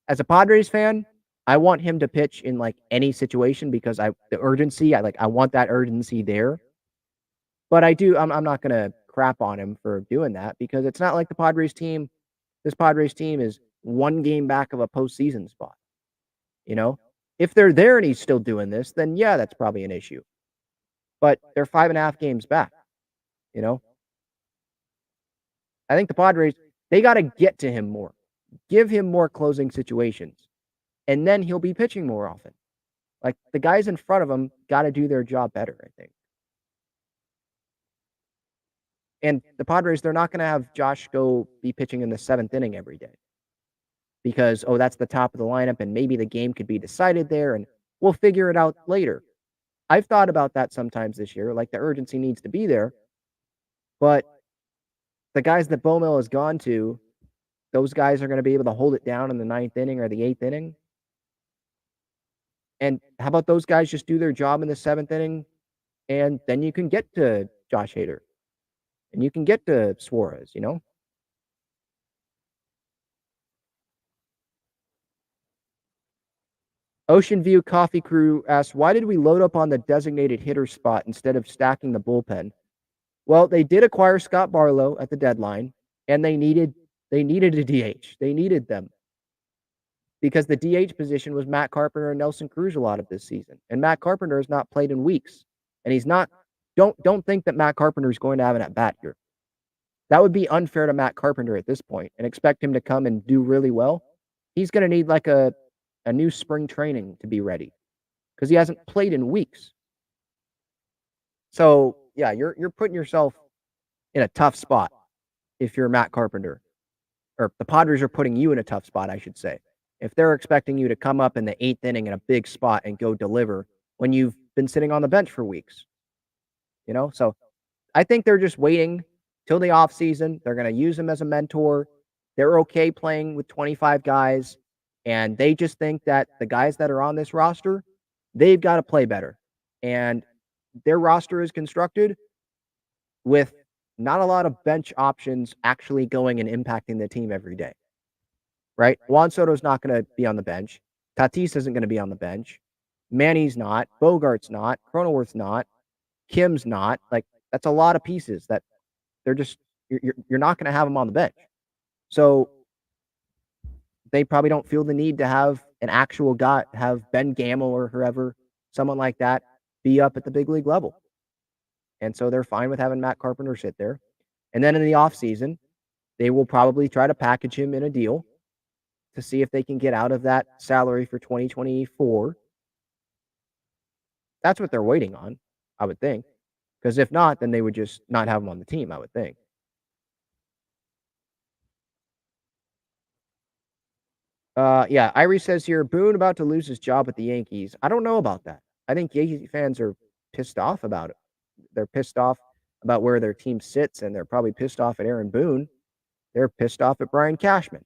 as a Padres fan, I want him to pitch in like any situation because the urgency, I want that urgency there. But I'm not going to crap on him for doing that because it's not like the Padres team. This Padres team is 1 game back of a postseason spot. If they're there and he's still doing this, then yeah, that's probably an issue. But they're 5.5 games back. I think the Padres, they got to get to him more. Give him more closing situations. And then he'll be pitching more often. Like, the guys in front of him got to do their job better, I think. And the Padres, they're not going to have Josh go be pitching in the 7th inning every day because, oh, that's the top of the lineup and maybe the game could be decided there and we'll figure it out later. I've thought about that sometimes this year, like the urgency needs to be there. But the guys that Bomo has gone to, those guys are going to be able to hold it down in the 9th inning or the 8th inning. And how about those guys just do their job in the 7th inning and then you can get to Josh Hader and you can get to Suarez, you know? Ocean View Coffee Crew asks, why did we load up on the designated hitter spot instead of stacking the bullpen? Well, they did acquire Scott Barlow at the deadline, and they needed a DH. They needed them because the DH position was Matt Carpenter and Nelson Cruz a lot of this season, and Matt Carpenter has not played in weeks, and he's not. Don't think that Matt Carpenter is going to have an at bat here. That would be unfair to Matt Carpenter at this point, and expect him to come and do really well. He's going to need like a new spring training to be ready because he hasn't played in weeks. So yeah, you're putting yourself in a tough spot if you're Matt Carpenter, or the Padres are putting you in a tough spot, I should say. If they're expecting you to come up in the 8th inning in a big spot and go deliver when you've been sitting on the bench for weeks, you know? So I think they're just waiting till the offseason. They're going to use him as a mentor. They're okay playing with 25 guys, and they just think that the guys that are on this roster, they've got to play better. And their roster is constructed with not a lot of bench options actually going and impacting the team every day, right? Juan Soto's not going to be on the bench. Tatis isn't going to be on the bench. Manny's not. Bogart's not. Cronenworth's not. Kim's not. Like, that's a lot of pieces that they're just, you're not going to have them on the bench. So they probably don't feel the need to have an actual guy, have Ben Gamel or whoever, someone like that, be up at the big league level. And so they're fine with having Matt Carpenter sit there. And then in the offseason, they will probably try to package him in a deal to see if they can get out of that salary for 2024. That's what they're waiting on, I would think. Because if not, then they would just not have him on the team, I would think. Yeah, Irie says here, Boone about to lose his job with the Yankees. I don't know about that. I think Yankee fans are pissed off about it. They're pissed off about where their team sits, and they're probably pissed off at Aaron Boone. They're pissed off at Brian Cashman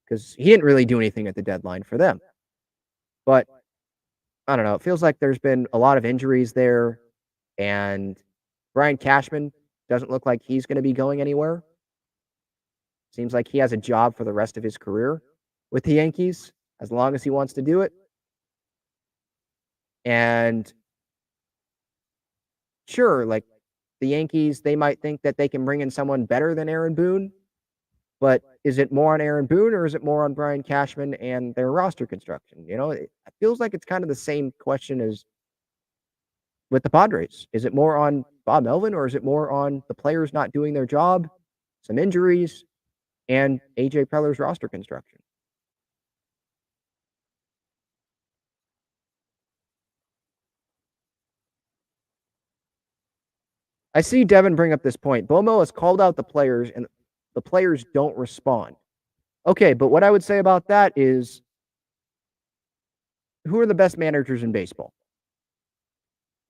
because he didn't really do anything at the deadline for them. But I don't know. It feels like there's been a lot of injuries there, and Brian Cashman doesn't look like he's going to be going anywhere. Seems like he has a job for the rest of his career with the Yankees as long as he wants to do it. And sure, like the Yankees, they might think that they can bring in someone better than Aaron Boone, but is it more on Aaron Boone or is it more on Brian Cashman and their roster construction? You know, it feels like it's kind of the same question as with the Padres. Is it more on Bob Melvin or is it more on the players not doing their job, some injuries, and AJ Preller's roster construction? I see Devin bring up this point. Bomo has called out the players, and the players don't respond. Okay, but what I would say about that is, who are the best managers in baseball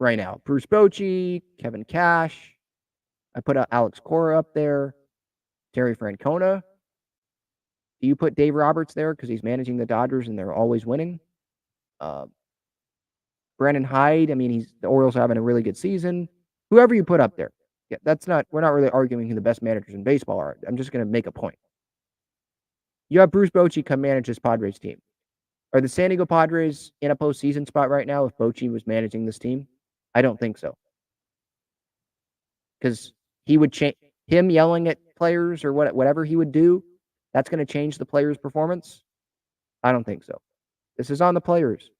right now? Bruce Bochy, Kevin Cash. I put Alex Cora up there. Terry Francona. Do you put Dave Roberts there because he's managing the Dodgers and they're always winning? Brandon Hyde. I mean, the Orioles are having a really good season. Whoever you put up there. Yeah, we're not really arguing who the best managers in baseball are. I'm just going to make a point. You have Bruce Bochy come manage this Padres team. Are the San Diego Padres in a postseason spot right now if Bochy was managing this team? I don't think so. Because he would change, him yelling at players or whatever he would do, that's going to change the players' performance? I don't think so. This is on the players,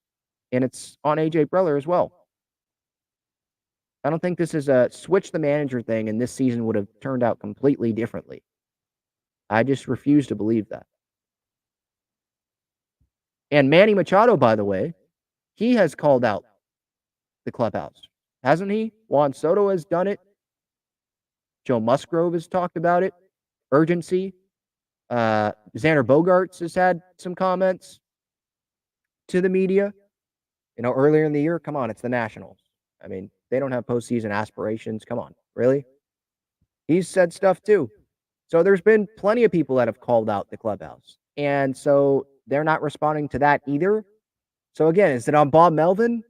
and it's on AJ Preller as well. I don't think this is a switch the manager thing and this season would have turned out completely differently. I just refuse to believe that. And Manny Machado, by the way, he has called out the clubhouse, hasn't he? Juan Soto has done it. Joe Musgrove has talked about it. Urgency. Xander Bogaerts has had some comments to the media. Earlier in the year, come on, it's the Nationals. I mean, they don't have postseason aspirations. Come on, really? He's said stuff too. So there's been plenty of people that have called out the clubhouse. And so they're not responding to that either. So again, is it on Bob Melvin?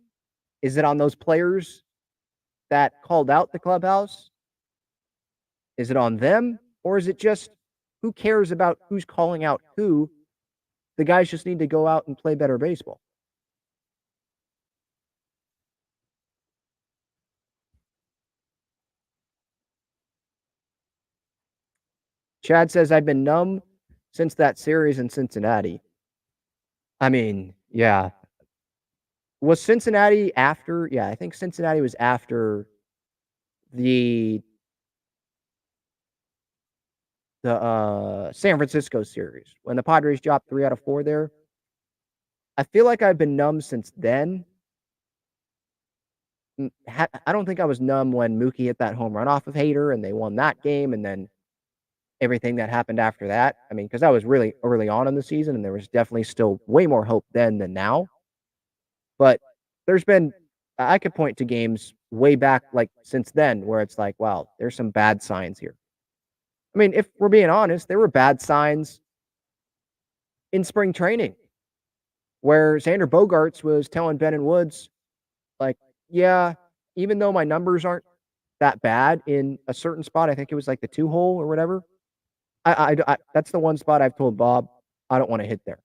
Is it on those players that called out the clubhouse? Is it on them? Or is it just who cares about who's calling out who? The guys just need to go out and play better baseball. Chad says, I've been numb since that series in Cincinnati. I mean, yeah. Was Cincinnati after? Yeah, I think Cincinnati was after the San Francisco series when the Padres dropped 3 out of 4 there. I feel like I've been numb since then. I don't think I was numb when Mookie hit that home run off of Hader and they won that game, and then everything that happened after that. I mean, because that was really early on in the season, and there was definitely still way more hope then than now. But there's been, I could point to games way back, like since then, where it's like, wow, there's some bad signs here. I mean, if we're being honest, there were bad signs in spring training where Xander Bogaerts was telling Ben and Woods, like, yeah, even though my numbers aren't that bad in a certain spot, I think it was like the 2-hole or whatever. I that's the one spot I've told Bob I don't want to hit there.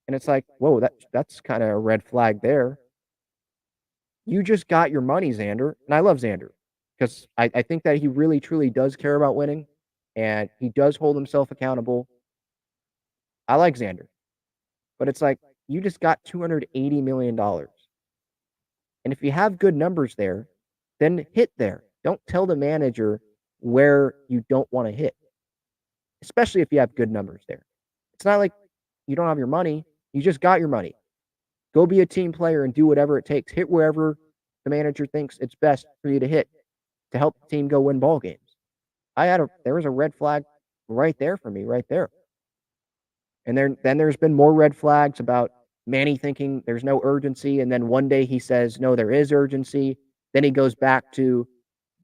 And it's like, whoa, that's kind of a red flag there. You just got your money, Xander. And I love Xander because I think that he really, truly does care about winning and he does hold himself accountable. I like Xander. But it's like, you just got $280 million. And if you have good numbers there, then hit there. Don't tell the manager where you don't want to hit, especially if you have good numbers there. It's not like you don't have your money. You just got your money. Go be a team player and do whatever it takes. Hit wherever the manager thinks it's best for you to hit to help the team go win ball games. There was a red flag right there for me, right there. And then there's been more red flags about Manny thinking there's no urgency, and then one day he says, no, there is urgency. Then he goes back to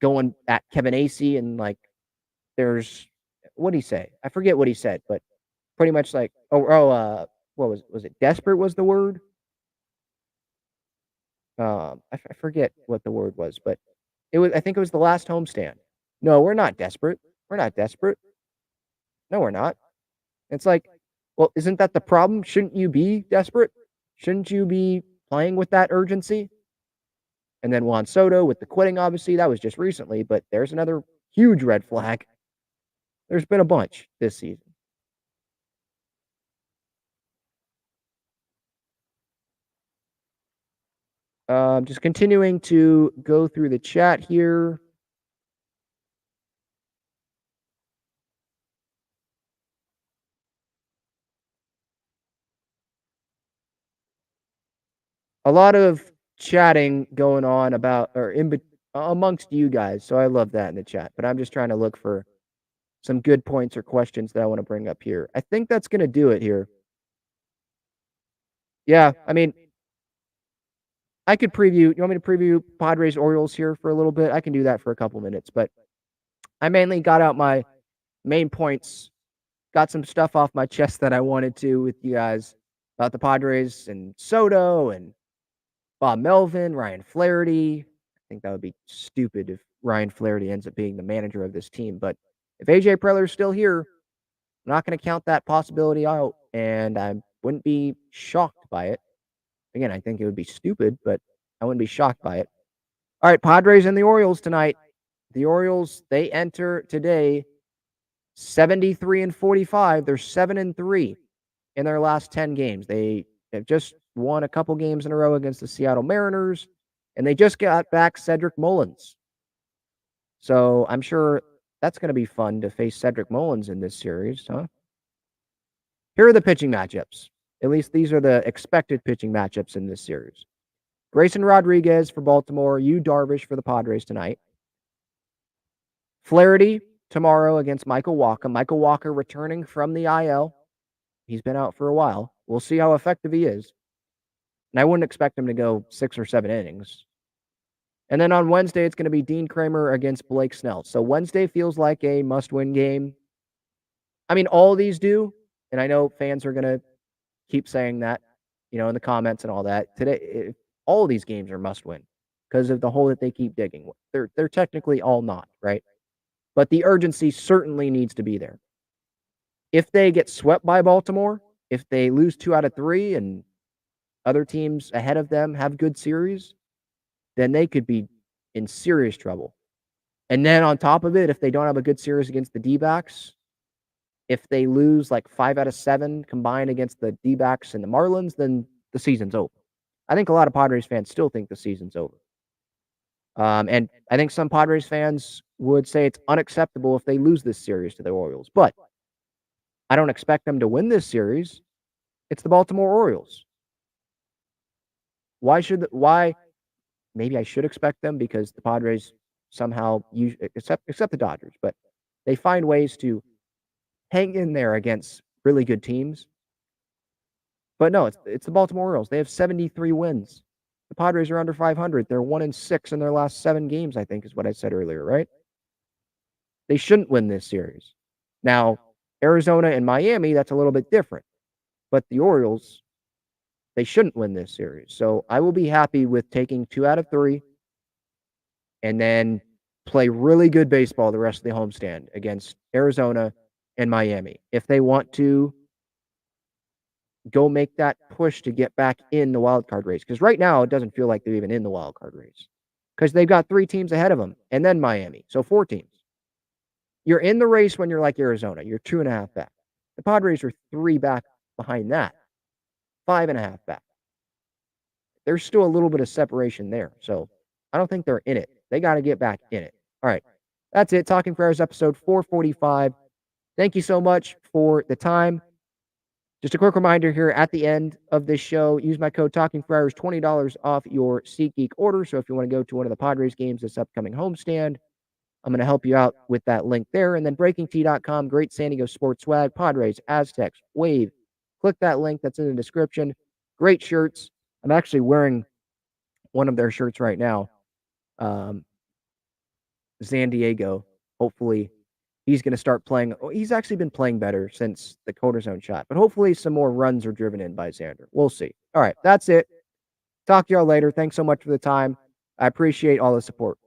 going at Kevin Acee and like there's what did he say? I forget what he said, but pretty much like what was it? Desperate was the word. I forget what the word was, but I think it was the last homestand. No, we're not desperate. We're not desperate. No, we're not. It's like, well, isn't that the problem? Shouldn't you be desperate? Shouldn't you be playing with that urgency? And then Juan Soto with the quitting, obviously, that was just recently, but there's another huge red flag. There's been a bunch this season. Just continuing to go through the chat here. A lot of chatting going on about or amongst you guys, so I love that in the chat. But I'm just trying to look for some good points or questions that I want to bring up here. I think that's going to do it here. Yeah, I mean, I could preview. You want me to preview Padres Orioles here for a little bit? I can do that for a couple minutes, but I mainly got out my main points, got some stuff off my chest that I wanted to with you guys about the Padres and Soto and Bob Melvin, Ryan Flaherty. I think that would be stupid if Ryan Flaherty ends up being the manager of this team. But if AJ Preller's still here, I'm not going to count that possibility out, and I wouldn't be shocked by it. Again, I think it would be stupid, but I wouldn't be shocked by it. All right, Padres and the Orioles tonight. The Orioles, they enter today 73-45. They're 7-3 in their last 10 games. They have just won a couple games in a row against the Seattle Mariners, and they just got back Cedric Mullins. So I'm sure that's going to be fun to face Cedric Mullins in this series, huh? Here are the pitching matchups. At least these are the expected pitching matchups in this series. Grayson Rodriguez for Baltimore, Yu Darvish for the Padres tonight. Flaherty tomorrow against Michael Wacha. Michael Wacha returning from the IL. He's been out for a while. We'll see how effective he is. And I wouldn't expect him to go 6 or 7 innings. And then on Wednesday, it's going to be Dean Kramer against Blake Snell. So Wednesday feels like a must-win game. I mean, all of these do. And I know fans are going to keep saying that, in the comments and all that. Today, all of these games are must-win because of the hole that they keep digging. They're technically all not, right? But the urgency certainly needs to be there. If they get swept by Baltimore, if they lose 2 out of 3 and other teams ahead of them have good series, then they could be in serious trouble. And then on top of it, if they don't have a good series against the D-backs, if they lose like 5 out of 7 combined against the D-backs and the Marlins, then the season's over. I think a lot of Padres fans still think the season's over. And I think some Padres fans would say it's unacceptable if they lose this series to the Orioles. But I don't expect them to win this series. It's the Baltimore Orioles. Why? Maybe I should expect them because the Padres somehow, except the Dodgers, but they find ways to hang in there against really good teams. But no, it's the Baltimore Orioles. They have 73 wins. The Padres are under 500. They're 1-6 in their last 7 games, I think is what I said earlier, right? They shouldn't win this series. Now, Arizona and Miami, that's a little bit different. But the Orioles, they shouldn't win this series. So I will be happy with taking 2 out of 3 and then play really good baseball the rest of the homestand against Arizona and Miami. If they want to go make that push to get back in the wild card race. Because right now, it doesn't feel like they're even in the wild card race. Because they've got 3 teams ahead of them, and then Miami. So 4 teams. You're in the race when you're like Arizona. You're 2.5 back. The Padres are 3 back behind that. 5.5 back. There's still a little bit of separation there. So I don't think they're in it. They got to get back in it. All right. That's it. Talking Friars episode 445. Thank you so much for the time. Just a quick reminder here at the end of this show, use my code Talking Friars, $20 off your SeatGeek order. So if you want to go to one of the Padres games this upcoming homestand, I'm going to help you out with that link there. And then BreakingT.com, great San Diego sports swag, Padres, Aztecs, Wave. Click that link that's in the description. Great shirts. I'm actually wearing one of their shirts right now. San Diego. Hopefully he's going to start playing. He's actually been playing better since the cortisone shot, but hopefully some more runs are driven in by Xander. We'll see. All right, that's it. Talk to y'all later. Thanks so much for the time. I appreciate all the support.